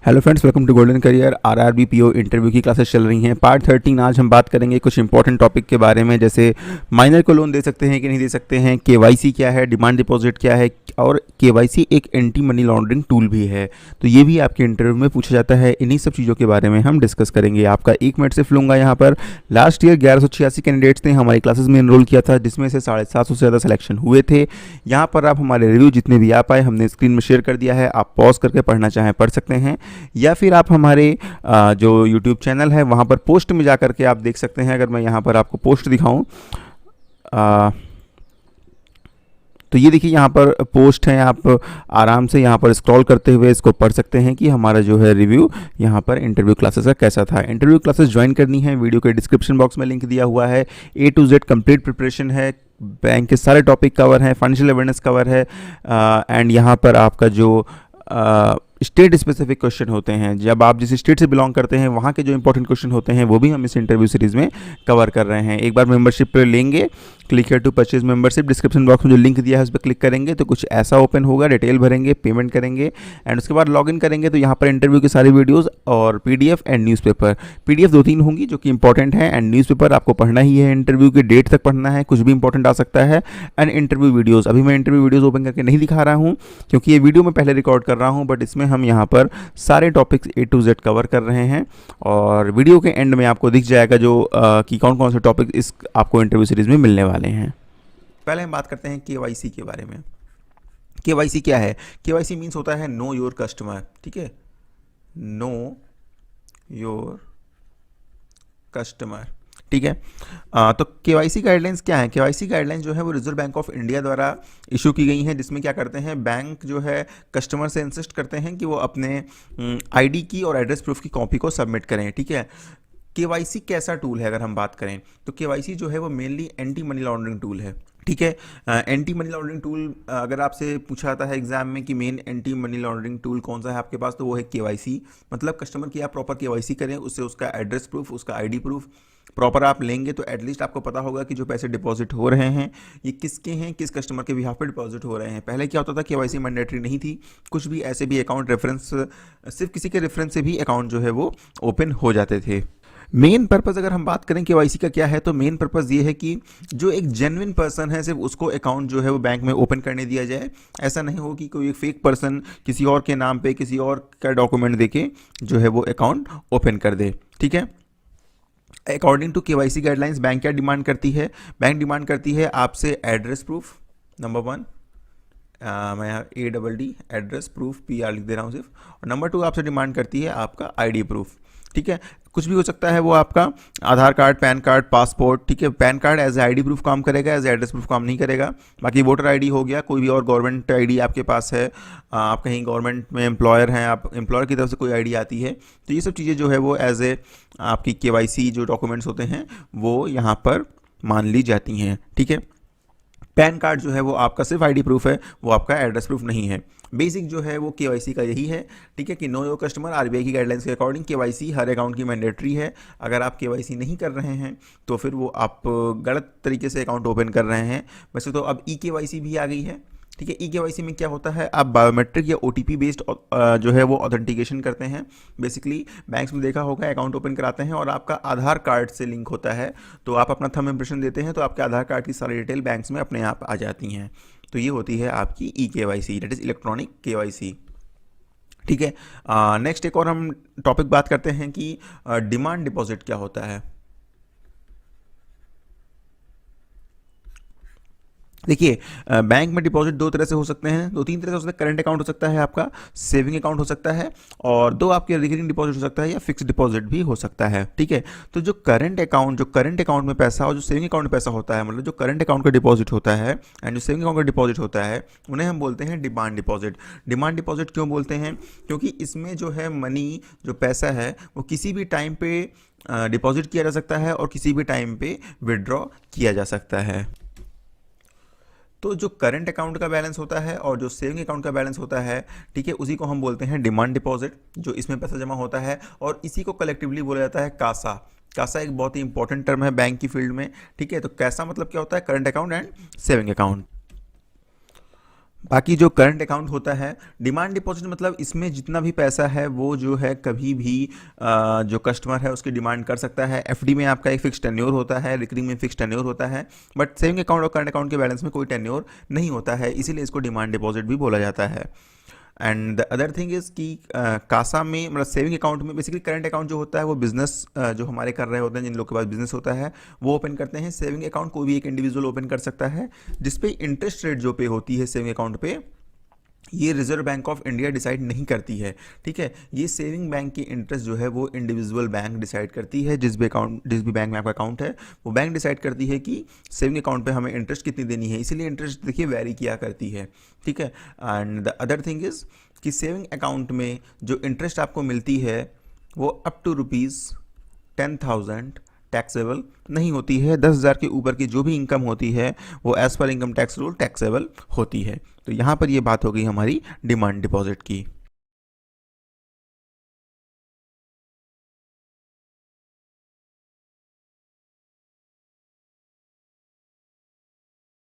Hello friends, welcome to golden career. RRB PO interview की classes चल रही हैं। पार्ट 13 आज हम बात करेंगे कुछ इंपॉर्टेंट टॉपिक के बारे में, जैसे माइनर को लोन दे सकते हैं कि नहीं दे सकते हैं, केवाईसी क्या है, डिमांड डिपॉजिट क्या है, और केवाईसी एक एंटी मनी लॉन्ड्रिंग टूल भी है। तो ये भी आपके इंटरव्यू में पूछा जाता है। इन्हीं सब चीज़ों के बारे में हम डिस्कस करेंगे। आपका 1 मिनट सिर्फ लूँगा यहाँ पर। लास्ट ईयर 1186 कैंडिडेट्स ने हमारी क्लासेस में एनरोल किया था, जिसमें से 750 से ज़्यादा सिलेक्शन हुए थे। यहाँ पर आप हमारे रिव्यू जितने भी आ पाए हमने स्क्रीन में शेयर कर दिया है। आप पॉज करके पढ़ना चाहें पढ़ सकते हैं, या फिर आप हमारे जो यूट्यूब चैनल है वहाँ पर पोस्ट में जा करके आप देख सकते हैं। अगर मैं यहाँ पर आपको पोस्ट दिखाऊं, तो ये देखिए यहाँ पर पोस्ट है। आप आराम से यहाँ पर स्क्रॉल करते हुए इसको पढ़ सकते हैं कि हमारा जो है रिव्यू यहाँ पर इंटरव्यू क्लासेस का कैसा था। इंटरव्यू क्लासेस ज्वाइन करनी है, वीडियो के डिस्क्रिप्शन बॉक्स में लिंक दिया हुआ है। A to Z complete preparation है, बैंक के सारे टॉपिक कवर हैं, फाइनेंशियल अवेयरनेस कवर है, एंड यहाँ पर आपका जो स्टेट स्पेसिफिक क्वेश्चन होते हैं, जब आप जिस स्टेट से बिलोंग करते हैं वहाँ के जो इंपॉर्टेंट क्वेश्चन होते हैं वो भी हम इस इंटरव्यू सीरीज़ में कवर कर रहे हैं। एक बार मेंबरशिप पे लेंगे, click here to purchase membership, description box में जो लिंक दिया है उस पर क्लिक करेंगे तो कुछ ऐसा ओपन होगा। डिटेल भरेंगे, पेमेंट करेंगे, एंड उसके बाद लॉगिन करेंगे तो यहाँ पर इंटरव्यू की सारी वीडियोज़ और PDF एंड न्यूज़पेपर। PDF 2-3 होंगी जो कि इंपॉर्टेंट है, एंड न्यूज़पेपर आपको पढ़ना ही है, इंटरव्यू के डेट तक पढ़ना है, कुछ भी इंपॉर्टेंट आ सकता है। एंड इंटरव्यू वीडियोज़, अभी मैं इंटरव्यू वीडियोज़ ओपन करके नहीं दिखा रहा हूँ क्योंकि ये वीडियो मैं पहले रिकॉर्ड कर रहा हूँ, बट इसमें हम यहाँ पर सारे topics A to Z cover कर रहे हैं। और वीडियो के एंड में आपको दिख जाएगा जो कि कौन कौन से टॉपिक इस आपको इंटरव्यू सीरीज़ में मिलने वाले हैं। पहले हम बात करते हैं केवाईसी के बारे में। केवाईसी क्या है? केवाईसी मीन्स होता है नो योर कस्टमर, ठीक है, नो योर कस्टमर, ठीक है। तो केवाईसी गाइडलाइंस क्या है? केवाईसी गाइडलाइंस जो है वो रिजर्व बैंक ऑफ इंडिया द्वारा इशू की गई हैं, जिसमें क्या करते हैं, बैंक जो है कस्टमर से इंसिस्ट करते हैं कि वो अपने ID की और एड्रेस प्रूफ की कॉपी को सबमिट करें, ठीक है। केवाईसी कैसा टूल है अगर हम बात करें तो केवाईसी जो है वो mainly anti money laundering tool है, ठीक है। एंटी मनी लॉन्ड्रिंग टूल अगर आपसे पूछा जाता है एग्जाम में कि main anti money laundering tool कौन सा है आपके पास, तो वो है केवाईसी। मतलब कस्टमर की आप प्रॉपर केवाईसी करें, उससे उसका एड्रेस प्रूफ, उसका ID प्रूफ प्रॉपर आप लेंगे तो एटलीस्ट आपको पता होगा कि जो पैसे डिपॉजिट हो रहे हैं ये किसके हैं, किस कस्टमर के बिहाफ पे डिपॉजिट हो रहे हैं। पहले क्या होता था, केवाईसी मैंडेटरी नहीं थी, कुछ भी ऐसे भी अकाउंट रेफरेंस, सिर्फ किसी के रेफरेंस से भी अकाउंट जो है वो ओपन हो जाते थे। मेन पर्पज़ अगर हम बात करें केवाईसी का क्या है, तो मेन पर्पज़ ये है कि जो एक जेन्युइन पर्सन है सिर्फ उसको अकाउंट जो है वो बैंक में ओपन करने दिया जाए। ऐसा नहीं हो कि कोई एक फेक पर्सन किसी और के नाम पे किसी और का डॉक्यूमेंट देके जो है वो अकाउंट ओपन कर दे, ठीक है। According to KYC guidelines bank क्या डिमांड करती है? बैंक डिमांड करती है आपसे एड्रेस प्रूफ, नंबर 1, मैं यहाँ ADD एड्रेस प्रूफ PR लिख दे रहा हूँ सिर्फ, और नंबर 2 आपसे डिमांड करती है आपका ID प्रूफ, ठीक है। कुछ भी हो सकता है, वो आपका Aadhaar card, PAN card, passport, ठीक है। PAN card as ID proof काम करेगा, एज एड्रेस प्रूफ काम नहीं करेगा। बाकी वोटर ID हो गया, कोई भी और गवर्नमेंट ID आपके पास है, आप कहीं गवर्नमेंट में एम्प्लॉयर हैं, आप एम्प्लॉयर की तरफ से कोई ID आती है, तो ये सब चीज़ें जो है वो एज ए आपकी केवाईसी जो डॉक्यूमेंट्स होते हैं वो यहाँ पर मान ली जाती हैं, ठीक है। पैन कार्ड जो है वो आपका सिर्फ ID प्रूफ है, वो आपका एड्रेस प्रूफ नहीं है। बेसिक जो है वो केवाईसी का यही है, ठीक है, कि नो योर कस्टमर RBI की गाइडलाइंस के अकॉर्डिंग केवाईसी हर अकाउंट की मैंडेटरी है। अगर आप केवाईसी नहीं कर रहे हैं तो फिर वो आप गलत तरीके से अकाउंट ओपन कर रहे हैं। वैसे तो अब E-KYC भी आ गई है, ठीक है। E-KYC में क्या होता है, आप बायोमेट्रिक या OTP बेस्ड जो है वो ऑथेंटिकेशन करते हैं। बेसिकली बैंक्स में देखा होगा अकाउंट ओपन कराते हैं और आपका आधार कार्ड से लिंक होता है, तो आप अपना थंब इम्प्रेशन देते हैं तो आपके आधार कार्ड की सारी डिटेल बैंक्स में अपने आप आ जाती हैं। तो ये होती है आपकी E-KYC, that is electronic KYC, ठीक है। नेक्स्ट एक और हम टॉपिक बात करते हैं कि डिमांड डिपॉजिट क्या होता है। देखिए, बैंक में डिपॉजिट 2 तरह से हो सकते हैं, 2-3 तरह से हो सकता है। करंट अकाउंट हो सकता है, आपका सेविंग अकाउंट हो सकता है, और 2 आपके रिकरिंग डिपॉजिट हो सकता है या फिक्स डिपॉजिट भी हो सकता है, ठीक है। तो जो करंट अकाउंट में पैसा और जो सेविंग अकाउंट में पैसा होता है, मतलब जो करंट अकाउंट का डिपॉजिट होता है एंड जो सेविंग अकाउंट का डिपॉजिट होता है, उन्हें हम बोलते हैं डिमांड डिपॉजिट। डिमांड डिपॉजिट क्यों बोलते हैं? क्योंकि इसमें जो है मनी, जो पैसा है वो किसी भी टाइम पे डिपॉजिट किया जा सकता है और किसी भी टाइम पे विड्रॉ किया जा सकता है। तो जो करंट अकाउंट का बैलेंस होता है और जो सेविंग अकाउंट का बैलेंस होता है, ठीक है, उसी को हम बोलते हैं डिमांड डिपॉजिट, जो इसमें पैसा जमा होता है, और इसी को कलेक्टिवली बोला जाता है कासा। कासा एक बहुत ही इंपॉर्टेंट टर्म है बैंक की फील्ड में, ठीक है। तो कैसा मतलब क्या होता है? Current account and saving account. बाकी जो करंट अकाउंट होता है, डिमांड डिपॉजिट मतलब इसमें जितना भी पैसा है वो जो है कभी भी जो कस्टमर है उसकी डिमांड कर सकता है। एफडी में आपका एक फिक्स टेन्योर होता है, रिकरिंग में फिक्स टेन्योर होता है, बट सेविंग अकाउंट और करंट अकाउंट के बैलेंस में कोई टेन्योर नहीं होता है, इसीलिए इसको डिमांड डिपॉजिट भी बोला जाता है। And the other thing is कि कासा में मतलब सेविंग अकाउंट में बेसिकली करंट अकाउंट जो होता है वो बिजनेस जो हमारे कर रहे होते हैं, जिन लोग के पास बिजनेस होता है वो ओपन करते हैं। सेविंग अकाउंट कोई भी एक इंडिविजुअल ओपन कर सकता है, जिसपे इंटरेस्ट रेट जो पे होती है सेविंग अकाउंट पे, ये reserve bank of India decide नहीं करती है। ठीक है, ये सेविंग बैंक की इंटरेस्ट जो है वो इंडिविजुअल बैंक डिसाइड करती है। जिस भी बैंक में आपका अकाउंट है वो बैंक डिसाइड करती है कि सेविंग अकाउंट पे हमें इंटरेस्ट कितनी देनी है, इसीलिए इंटरेस्ट देखिए वैरी किया करती है। ठीक है, and the other thing is कि सेविंग अकाउंट में जो इंटरेस्ट आपको मिलती है वो अप टू ₹10,000 टैक्सेबल नहीं होती है। 10,000 के ऊपर की जो भी इनकम होती है वो as per income tax rule taxable होती है। तो यहाँ पर ये बात हो गई हमारी डिमांड डिपॉजिट की।